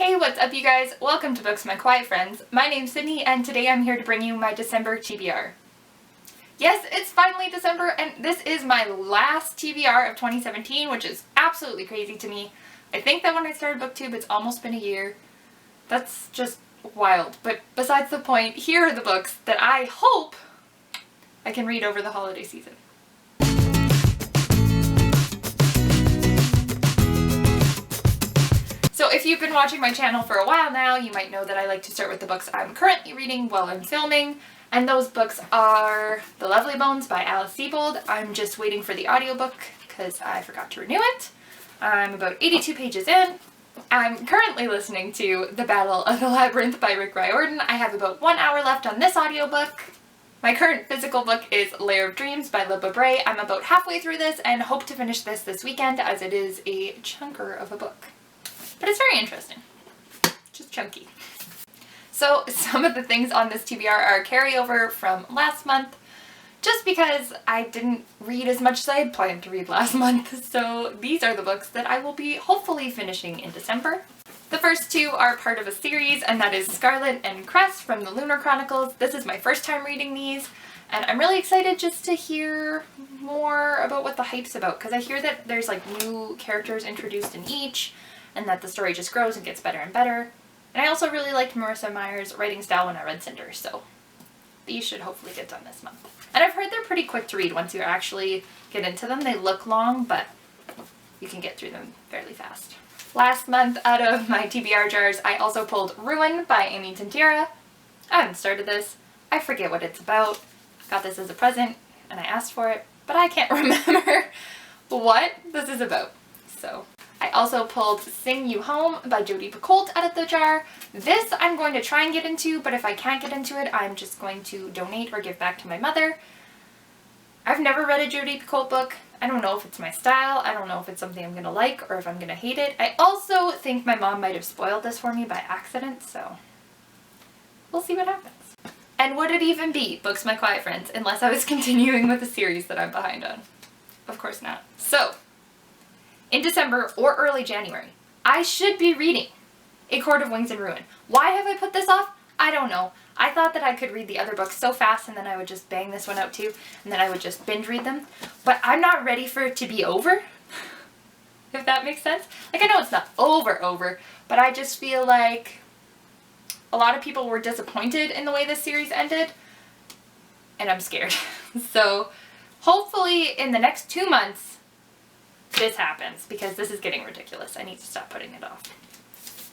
Hey, what's up you guys? Welcome to Books My Quiet Friends. My name's Sidney and today I'm here to bring you my December TBR. Yes, it's finally December and this is my last TBR of 2017, which is absolutely crazy to me. I think that when I started BookTube it's almost been a year. That's just wild. But besides the point, here are the books that I hope I can read over the holiday season. So if you've been watching my channel for a while now, you might know that I like to start with the books I'm currently reading while I'm filming. And those books are The Lovely Bones by Alice Sebold. I'm just waiting for the audiobook because I forgot to renew it. I'm about 82 pages in. I'm currently listening to The Battle of the Labyrinth by Rick Riordan. I have about 1 hour left on this audiobook. My current physical book is Lair of Dreams by Libba Bray. I'm about halfway through this and hope to finish this weekend as it is a chunker of a book. But it's very interesting. Just chunky. So some of the things on this TBR are carryover from last month, just because I didn't read as much as I had planned to read last month. So these are the books that I will be hopefully finishing in December. The first two are part of a series, and that is Scarlet and Cress from the Lunar Chronicles. This is my first time reading these, and I'm really excited just to hear more about what the hype's about, because I hear that there's like new characters introduced in each, and that the story just grows and gets better and better. And I also really liked Marissa Meyer's writing style when I read Cinder, so these should hopefully get done this month. And I've heard they're pretty quick to read once you actually get into them. They look long, but you can get through them fairly fast. Last month, out of my TBR jars, I also pulled Ruin by Amy Tintera. I haven't started this. I forget what it's about. Got this as a present, and I asked for it, but I can't remember what this is about. So I also pulled Sing You Home by Jodi Picoult out of the jar. This I'm going to try and get into, but if I can't get into it, I'm just going to donate or give back to my mother. I've never read a Jodi Picoult book. I don't know if it's my style. I don't know if it's something I'm going to like or if I'm going to hate it. I also think my mom might have spoiled this for me by accident, so we'll see what happens. And would it even be Books My Quiet Friends unless I was continuing with a series that I'm behind on? Of course not. So in December or early January, I should be reading A Court of Wings and Ruin. Why have I put this off? I don't know. I thought that I could read the other books so fast and then I would just bang this one out too, and then I would just binge read them. But I'm not ready for it to be over, if that makes sense. Like, I know it's not over, but I just feel like a lot of people were disappointed in the way this series ended, and I'm scared. So hopefully in the next 2 months, this happens, because this is getting ridiculous. I need to stop putting it off.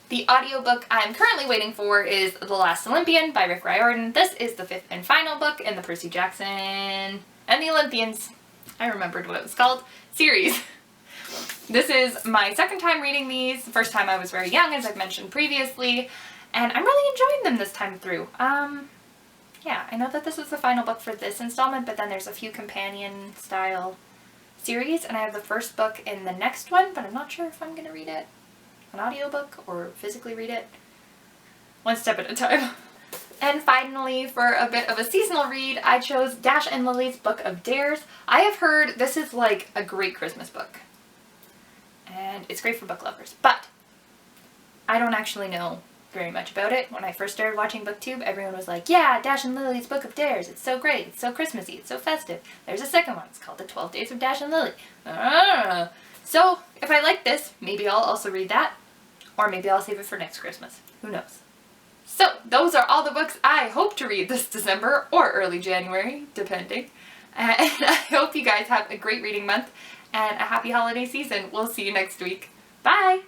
The audiobook I'm currently waiting for is The Last Olympian by Rick Riordan. This is the 5th and final book in the Percy Jackson and the Olympians, I remembered what it was called, series. This is my second time reading these. The first time I was very young, as I've mentioned previously, and I'm really enjoying them this time through. Yeah, I know that this is the final book for this installment, but then there's a few companion style series, and I have the first book in the next one, but I'm not sure if I'm going to read it an audiobook or physically read it. One step at a time. And finally, for a bit of a seasonal read, I chose Dash and Lily's Book of Dares. I have heard this is like a great Christmas book, and it's great for book lovers, but I don't actually know very much about it. When I first started watching BookTube, everyone was like, yeah, Dash and Lily's Book of Dares, it's so great, it's so Christmassy, it's so festive. There's a second one, it's called The 12 Days of Dash and Lily. So if I like this, maybe I'll also read that, or maybe I'll save it for next Christmas. Who knows? So those are all the books I hope to read this December or early January, depending. And I hope you guys have a great reading month and a happy holiday season. We'll see you next week. Bye!